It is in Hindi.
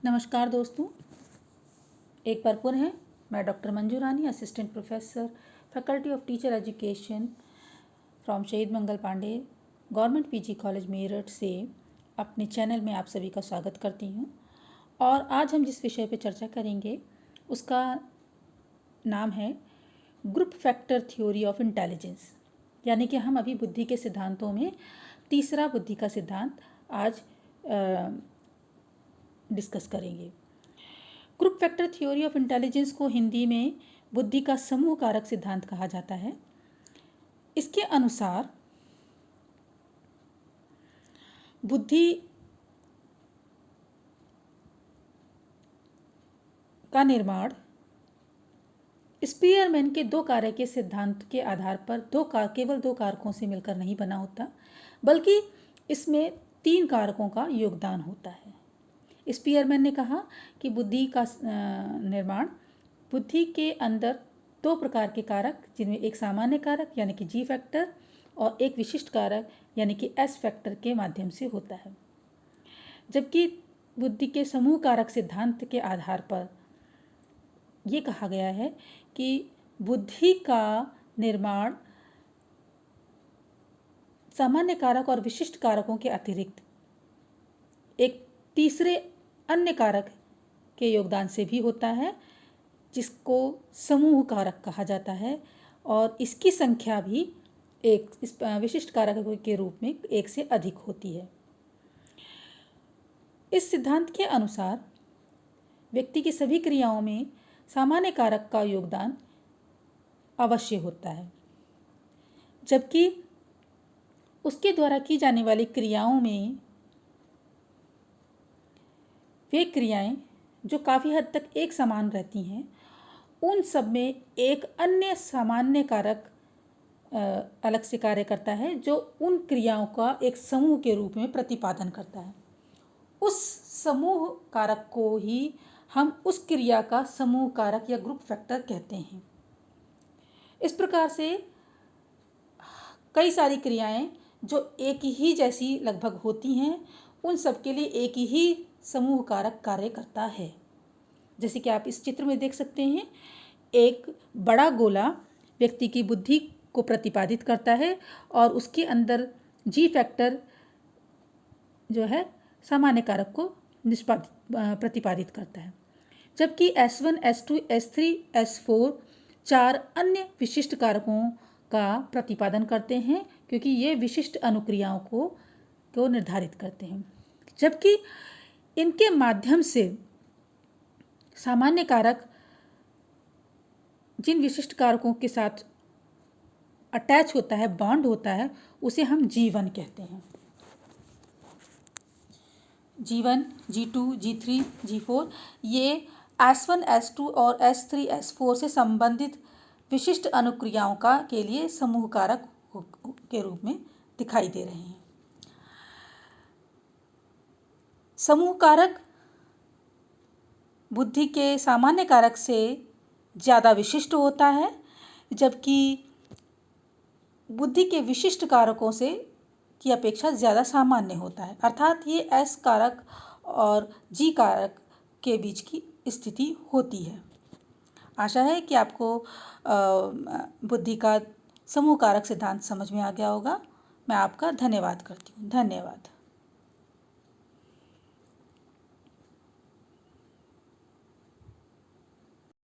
नमस्कार दोस्तों, एक बार पुनः है मैं doctor Manju Rani, assistant professor, faculty of teacher education from Shaheed Mangal Pandey government PG college Meerut से अपने चैनल में आप सभी का स्वागत करती हूँ। और आज हम जिस विषय पर चर्चा करेंगे उसका नाम है group factor theory of intelligence, यानी कि हम अभी बुद्धि के सिद्धांतों में तीसरा बुद्धि का सिद्धांत आज डिस्कस करेंगे। Group factor theory of intelligence को हिंदी में बुद्धि का समूह कारक सिद्धांत कहा जाता है। इसके अनुसार बुद्धि का निर्माण स्पीयरमैन के दो कारक के सिद्धांत के आधार पर केवल दो कारकों से मिलकर नहीं बना होता, बल्कि इसमें तीन कारकों का योगदान होता है। स्पीयरमैन ने कहा कि बुद्धि का निर्माण बुद्धि के अंदर दो प्रकार के कारक, जिनमें एक सामान्य कारक यानी कि जी फैक्टर और एक विशिष्ट कारक यानी कि एस फैक्टर के माध्यम से होता है। जबकि बुद्धि के समूह कारक सिद्धांत के आधार पर ये कहा गया है कि बुद्धि का निर्माण सामान्य कारक और विशिष्ट कारकों के अतिरिक्त एक तीसरे अन्य कारक के योगदान से भी होता है, जिसको समूह कारक कहा जाता है, और इसकी संख्या भी एक इस विशिष्ट कारक के रूप में एक से अधिक होती है। इस सिद्धांत के अनुसार व्यक्ति की सभी क्रियाओं में सामान्य कारक का योगदान अवश्य होता है, जबकि उसके द्वारा की जाने वाली क्रियाओं में वे क्रियाएं जो काफ़ी हद तक एक समान रहती हैं, उन सब में एक अन्य सामान्य कारक अलग से कार्य करता है, जो उन क्रियाओं का एक समूह के रूप में प्रतिपादन करता है। उस समूह कारक को ही हम उस क्रिया का समूह कारक या ग्रुप फैक्टर कहते हैं। इस प्रकार से कई सारी क्रियाएं जो एक ही जैसी लगभग होती हैं, उन सब के लिए एक ही समूह कारक कार्य करता है। जैसे कि आप इस चित्र में देख सकते हैं, एक बड़ा गोला व्यक्ति की बुद्धि को प्रतिपादित करता है और उसके अंदर जी फैक्टर जो है सामान्य कारक को प्रतिपादित करता है, जबकि S1, S2, S3, S4 चार अन्य विशिष्ट कारकों का प्रतिपादन करते हैं, क्योंकि ये विशिष्ट अनुक्रियाओं को निर्धारित करते हैं। जबकि इनके माध्यम से सामान्य कारक जिन विशिष्ट कारकों के साथ अटैच होता है, बॉन्ड होता है, उसे हम G1 कहते हैं। G1, G2, G3, G4 ये S1, S2 और S3, S4 से संबंधित विशिष्ट अनुक्रियाओं के लिए समूह कारक के रूप में दिखाई दे रहे हैं। समूह कारक बुद्धि के सामान्य कारक से ज़्यादा विशिष्ट होता है, जबकि बुद्धि के विशिष्ट कारकों से की अपेक्षा ज़्यादा सामान्य होता है। अर्थात ये एस कारक और जी कारक के बीच की स्थिति होती है। आशा है कि आपको बुद्धि का समूह कारक सिद्धांत समझ में आ गया होगा। मैं आपका धन्यवाद करती हूँ। धन्यवाद।